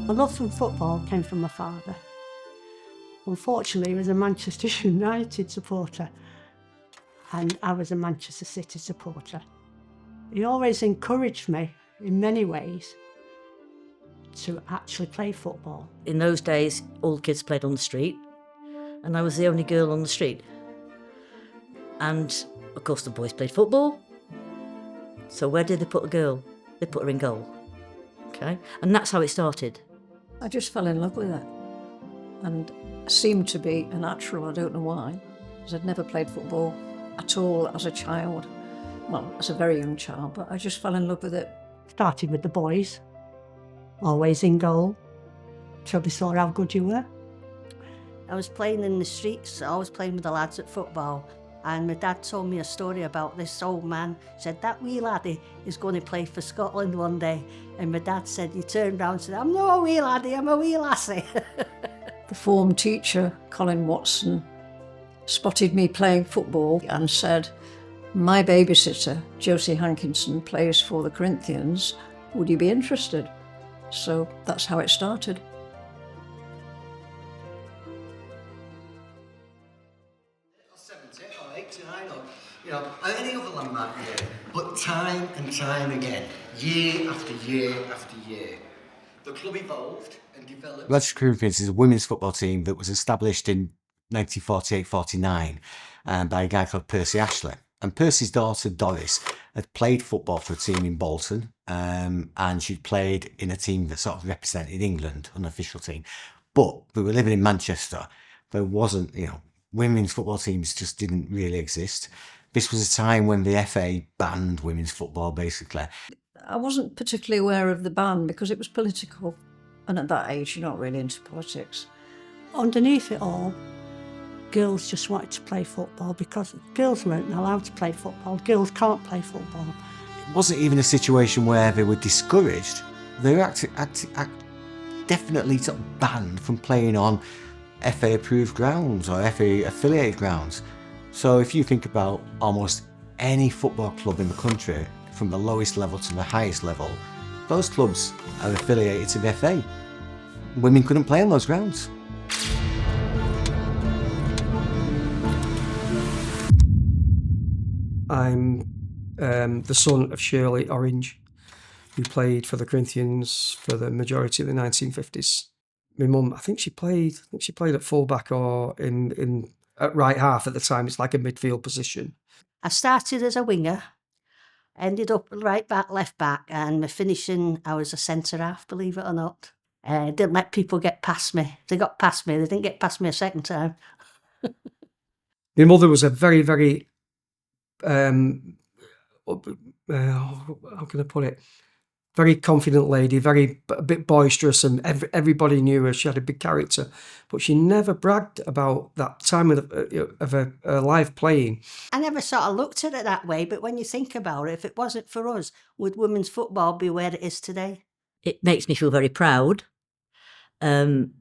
My love for football came from my father. Unfortunately, he was a Manchester United supporter and I was a Manchester City supporter. He always encouraged me in many ways to actually play football. In those days, all the kids played on the street and I was the only girl on the street. And of course the boys played football. So where did they put the girl? They put her in goal. Okay? And that's how it started. I just fell in love with it and seemed to be a natural, I don't know why, because I'd never played football at all as a child, well, as a very young child, but I just fell in love with it. Started with the boys, always in goal, till they saw how good you were. I was playing in the streets, I was playing with the lads at football, and my dad told me a story about this old man. He said, that wee laddie is going to play for Scotland one day. And my dad said, he turned round and said, I'm not a wee laddie, I'm a wee lassie. The form teacher, Colin Watson, spotted me playing football and said, my babysitter, Josie Hankinson, plays for the Corinthians. Would you be interested? So that's how it started. Any other landmark year, but time and time again, year after year after year, the club evolved and developed. Manchester Corinthians is a women's football team that was established in 1948-49 by a guy called Percy Ashley. And Percy's daughter, Doris, had played football for a team in Bolton, and she'd played in a team that sort of represented England, an official team. But we were living in Manchester. There wasn't, women's football teams just didn't really exist. This was a time when the FA banned women's football, basically. I wasn't particularly aware of the ban because it was political. And at that age, you're not really into politics. Underneath it all, girls just wanted to play football because girls weren't allowed to play football. Girls can't play football. It wasn't even a situation where they were discouraged. They were definitely sort of banned from playing on FA-approved grounds or FA-affiliated grounds. So if you think about almost any football club in the country, from the lowest level to the highest level, those clubs are affiliated to the FA. Women couldn't play on those grounds. I'm the son of Shirley Orange, who played for the Corinthians for the majority of the 1950s. My mum, I think she played at fullback or in at right half at the time. It's like a midfield position. I started as a winger, ended up right back, left back, and my finishing, I was a centre half, believe it or not. Didn't let people get past me. They got past me, they didn't get past me a second time. My mother was a very, very, how can I put it? Very confident lady, a bit boisterous, and everybody knew her. She had a big character, but she never bragged about that time of her life playing. I never sort of looked at it that way, but when you think about it, if it wasn't for us, would women's football be where it is today? It makes me feel very proud. I'm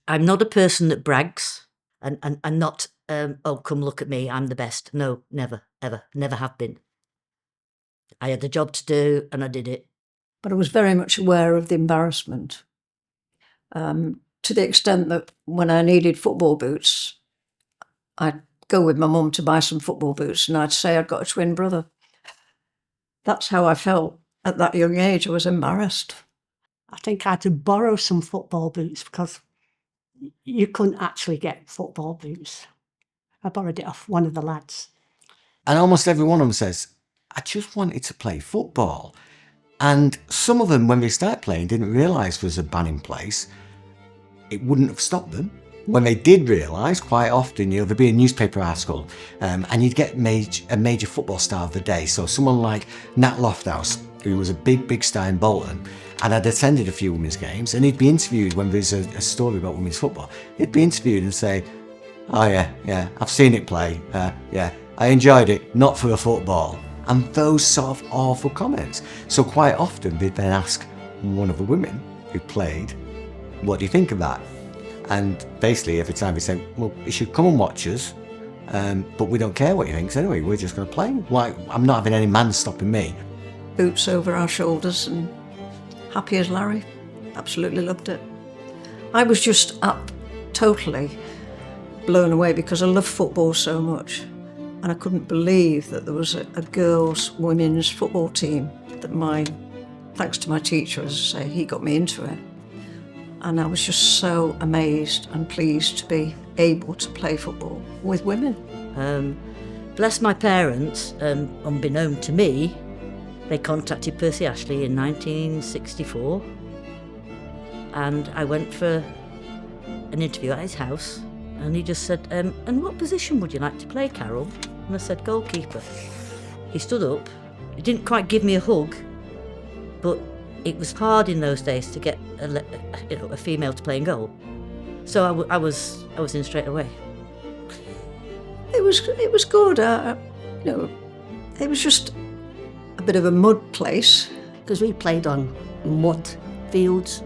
not a person that brags and not, oh, come look at me, I'm the best. No, never, ever, never have been. I had a job to do and I did it. But I was very much aware of the embarrassment, to the extent that when I needed football boots, I'd go with my mum to buy some football boots and I'd say I'd got a twin brother. That's how I felt at that young age. I was embarrassed. I think I had to borrow some football boots because you couldn't actually get football boots. I borrowed it off one of the lads. And almost every one of them says, I just wanted to play football. And some of them, when they started playing, didn't realise there was a ban in place. It wouldn't have stopped them. When they did realise, quite often, there'd be a newspaper article and you'd get a major football star of the day. So someone like Nat Lofthouse, who was a big star in Bolton, and I'd attended a few women's games, and he'd be interviewed when there's a story about women's football. He'd be interviewed and say, oh yeah, I've seen it play. Yeah, I enjoyed it, not for a football. And those sort of awful comments. So quite often they'd then ask one of the women who played, what do you think of that? And basically every time they say, well, you should come and watch us, but we don't care what you think anyway, we're just going to play. Why? I'm not having any man stopping me. Boots over our shoulders and happy as Larry. absolutely loved it. I was just totally blown away because I love football so much, and I couldn't believe that there was a girls' women's football team that thanks to my teacher, as I say, he got me into it. And I was just so amazed and pleased to be able to play football with women. Bless my parents, unbeknown to me, they contacted Percy Ashley in 1964, and I went for an interview at his house, and he just said, and what position would you like to play, Carol? And I said, goalkeeper. He stood up. He didn't quite give me a hug, but it was hard in those days to get a female to play in goal. So I was in straight away. It was good. It was just a bit of a mud place. Because we played on mud, fields,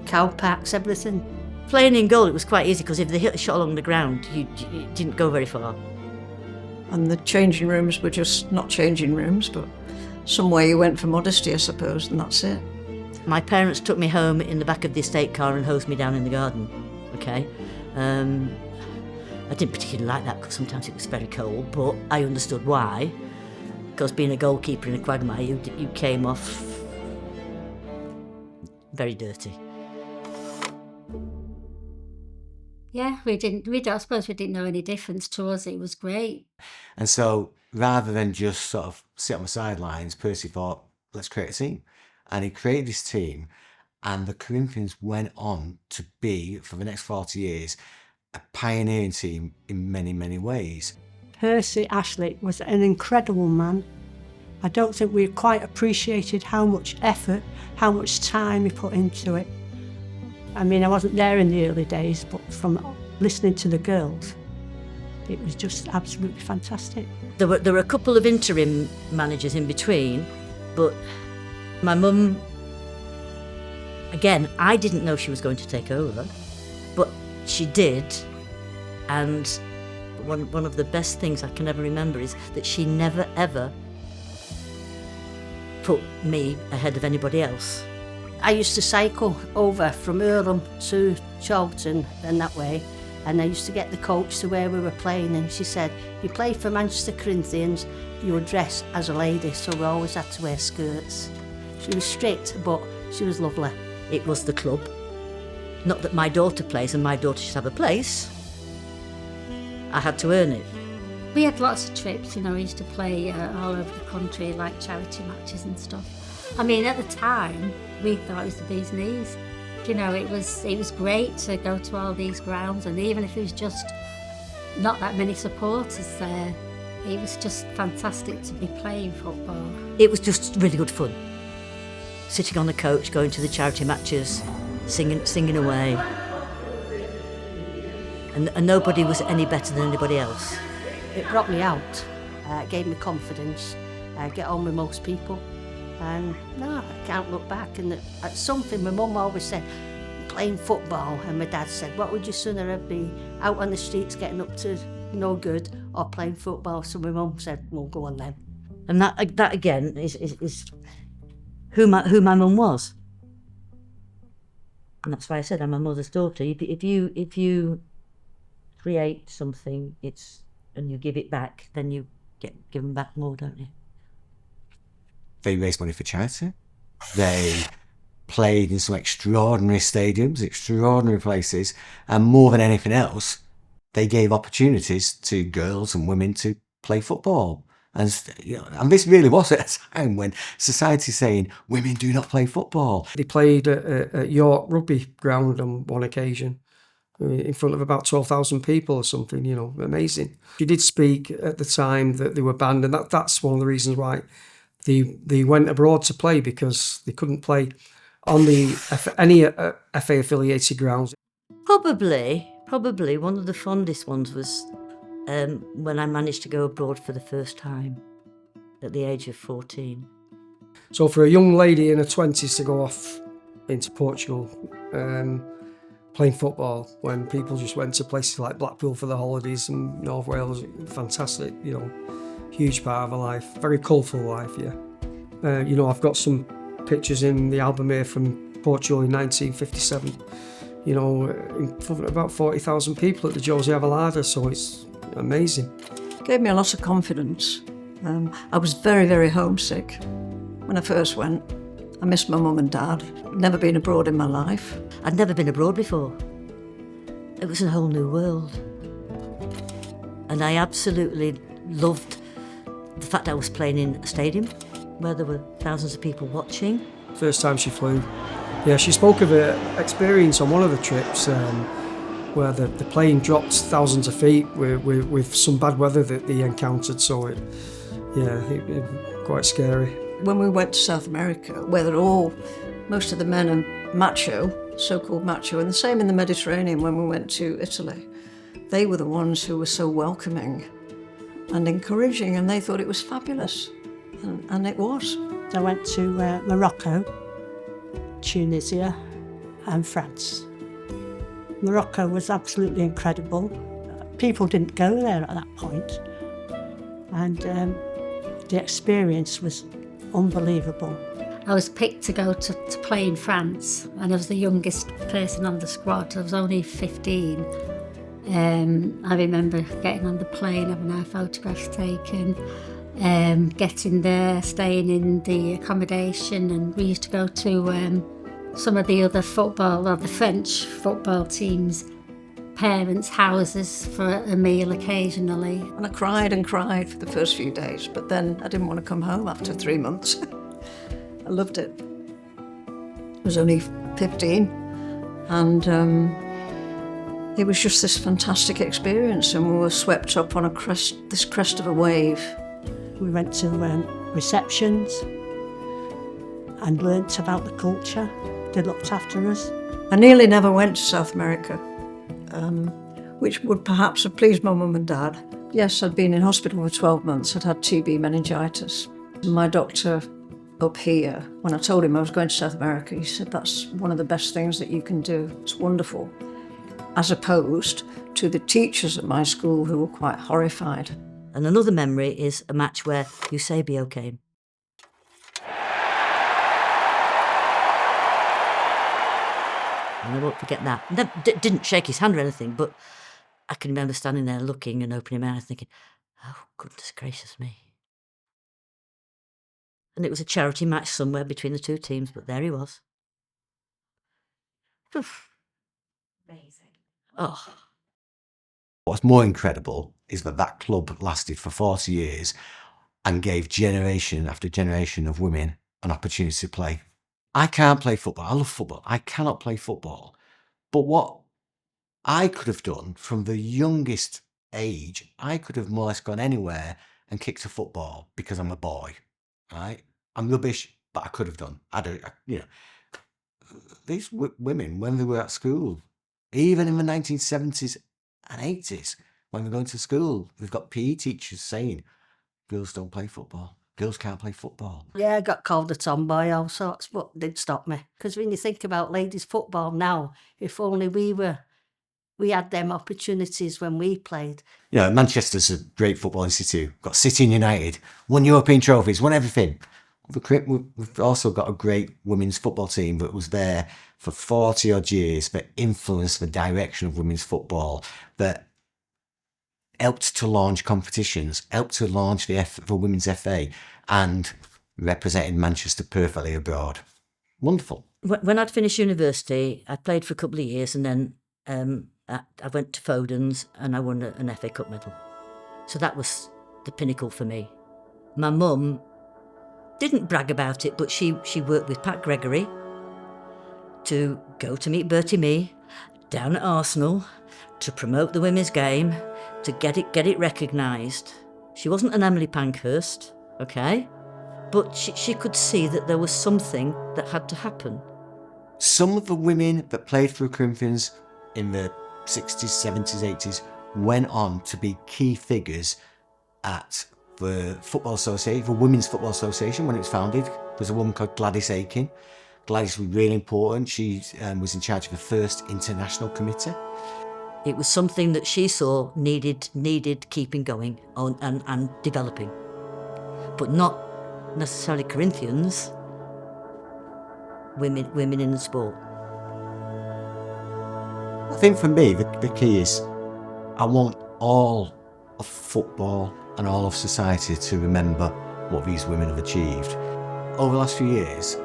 cow packs, everything. Playing in goal, it was quite easy because if they hit a shot along the ground, you didn't go very far. And the changing rooms were just not changing rooms, but somewhere you went for modesty, I suppose, and that's it. My parents took me home in the back of the estate car and hosed me down in the garden, okay? I didn't particularly like that because sometimes it was very cold, but I understood why. Because being a goalkeeper in a quagmire, you came off very dirty. Yeah, I suppose we didn't know any difference. To us, it was great. And so rather than just sort of sit on the sidelines, Percy thought, let's create a team. And he created this team, and the Corinthians went on to be, for the next 40 years, a pioneering team in many, many ways. Percy Ashley was an incredible man. I don't think we quite appreciated how much effort, how much time he put into it. I mean, I wasn't there in the early days, but from listening to the girls, it was just absolutely fantastic. There were a couple of interim managers in between, but my mum, again, I didn't know she was going to take over, but she did. And one of the best things I can ever remember is that she never, ever put me ahead of anybody else. I used to cycle over from Earlham to Charlton and that way, and I used to get the coach to where we were playing, and she said, you play for Manchester Corinthians, you would dress as a lady, so we always had to wear skirts. She was strict, but she was lovely. It was the club. Not that my daughter plays and my daughter should have a place. I had to earn it. We had lots of trips, we used to play all over the country, like charity matches and stuff. I mean, at the time, we thought it was the bee's knees. It was great to go to all these grounds, and even if it was just not that many supporters there, it was just fantastic to be playing football. It was just really good fun. Sitting on the coach, going to the charity matches, singing away. And nobody was any better than anybody else. It brought me out, gave me confidence, get on with most people. And no, I can't look back. And it's something my mum always said, playing football, and my dad said, what would you sooner be out on the streets getting up to no good or playing football? So my mum said, well, go on then. And that again is who my mum was. And that's why I said I'm my mother's daughter. If you create something, and you give it back, then you get given back more, don't you? They raised money for charity. They played in some extraordinary stadiums, extraordinary places, and more than anything else, they gave opportunities to girls and women to play football. And this really was at a time when society's saying women do not play football. They played at York Rugby Ground on one occasion in front of about 12,000 people or something, amazing. She did speak at the time that they were banned, and that's one of the reasons why they went abroad to play, because they couldn't play on any FA affiliated grounds. Probably one of the fondest ones was when I managed to go abroad for the first time at the age of 14. So for a young lady in her 20s to go off into Portugal playing football when people just went to places like Blackpool for the holidays and North Wales, fantastic, huge part of her life, very colourful life, yeah. I've got some pictures in the album here from Portugal in 1957, you know, in front of about 40,000 people at the José Avelada, so it's amazing. Gave me a lot of confidence. I was very, very homesick when I first went. I missed my mum and dad. Never been abroad in my life. I'd never been abroad before. It was a whole new world. And I absolutely loved the fact that I was playing in a stadium where there were thousands of people watching. First time she flew. Yeah, she spoke of an experience on one of the trips where the plane dropped thousands of feet with some bad weather that they encountered, so it quite scary. When we went to South America, where most of the men are macho, so-called macho, and the same in the Mediterranean when we went to Italy, they were the ones who were so welcoming and encouraging, and they thought it was fabulous, and it was. I went to Morocco, Tunisia and France. Morocco was absolutely incredible. People didn't go there at that point, and the experience was unbelievable. I was picked to go to play in France, and I was the youngest person on the squad. I was only 15. I remember getting on the plane, having our photographs taken, getting there, staying in the accommodation, and we used to go to some of the other the French football teams' parents' houses for a meal occasionally. And I cried and cried for the first few days, but then I didn't want to come home after 3 months. I loved it. I was only 15, and it was just this fantastic experience, and we were swept up on this crest of a wave. We went to receptions and learnt about the culture. They looked after us. I nearly never went to South America, which would perhaps have pleased my mum and dad. Yes, I'd been in hospital for 12 months. I'd had TB meningitis. My doctor up here, when I told him I was going to South America, he said, that's one of the best things that you can do. It's wonderful. As opposed to the teachers at my school who were quite horrified. And another memory is a match where Eusebio came. And I won't forget that. And didn't shake his hand or anything, but I can remember standing there looking and opening my eyes thinking, oh, goodness gracious me. And it was a charity match somewhere between the two teams, but there he was. Amazing. Oh. What's more incredible is that club lasted for 40 years and gave generation after generation of women an opportunity to play. I can't play football. I love football. I cannot play football. But what I could have done from the youngest age, I could have more or less gone anywhere and kicked a football because I'm a boy, right? I'm rubbish, but I could have done. These women, when they were at school, even in the 1970s and 80s, when we're going to school, we've got PE teachers saying, girls don't play football. Girls can't play football. Yeah, I got called a tomboy, all sorts, but it didn't stop me. Because when you think about ladies' football now, if only we had them opportunities when we played. You know, Manchester's a great footballing city. We've got City and United, won European trophies, won everything. We've also got a great women's football team that was there for 40 odd years, that influenced the direction of women's football, that helped to launch competitions, helped to launch the Women's FA, and represented Manchester perfectly abroad. Wonderful. When I'd finished university, I played for a couple of years, and then I went to Foden's and I won an FA Cup medal. So that was the pinnacle for me. My mum didn't brag about it, but she worked with Pat Gregory to go to meet Bertie Mee down at Arsenal to promote the women's game, to get it recognised. She wasn't an Emily Pankhurst, okay? But she could see that there was something that had to happen. Some of the women that played for Corinthians in the 60s, 70s, 80s went on to be key figures at the Football Association, the Women's Football Association, when it was founded. There's a woman called Gladys Aiken. Gladys was really important. She was in charge of the first international committee. It was something that she saw needed keeping going on and developing, but not necessarily Corinthians. women in the sport. I think for me, the key is I want all of football and all of society to remember what these women have achieved. Over the last few years,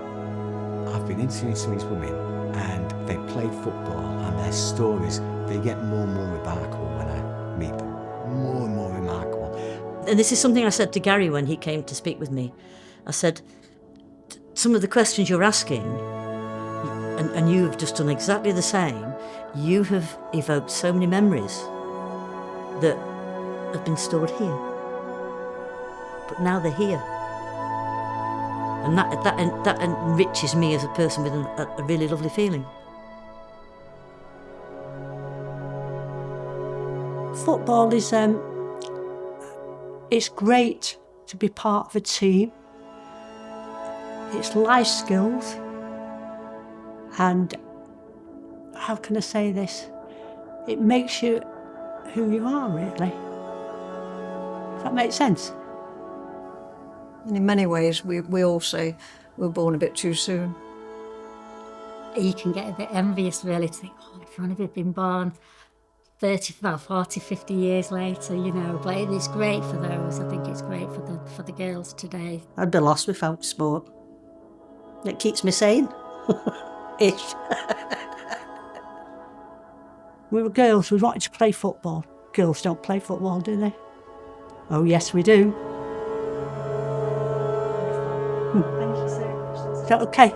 I've been interviewing some of these women and they played football and their stories, they get more and more remarkable when I meet them. More and more remarkable. And this is something I said to Gary when he came to speak with me. I said, some of the questions you're asking, and you have just done exactly the same, you have evoked so many memories that have been stored here. But now they're here. And that enriches me as a person with a really lovely feeling. Football is it's great to be part of a team. It's life skills, and how can I say this? It makes you who you are, really. Does that make sense? And in many ways, we all say we're born a bit too soon. You can get a bit envious, really, to think, oh, if only we'd been born 30, 40, 50 years later, you know. But it's great for those. I think it's great for the girls today. I'd be lost without sport. It keeps me sane. Ish. We were girls, we wanted to play football. Girls don't play football, do they? Oh, yes, we do. Thank you so much. Is that okay?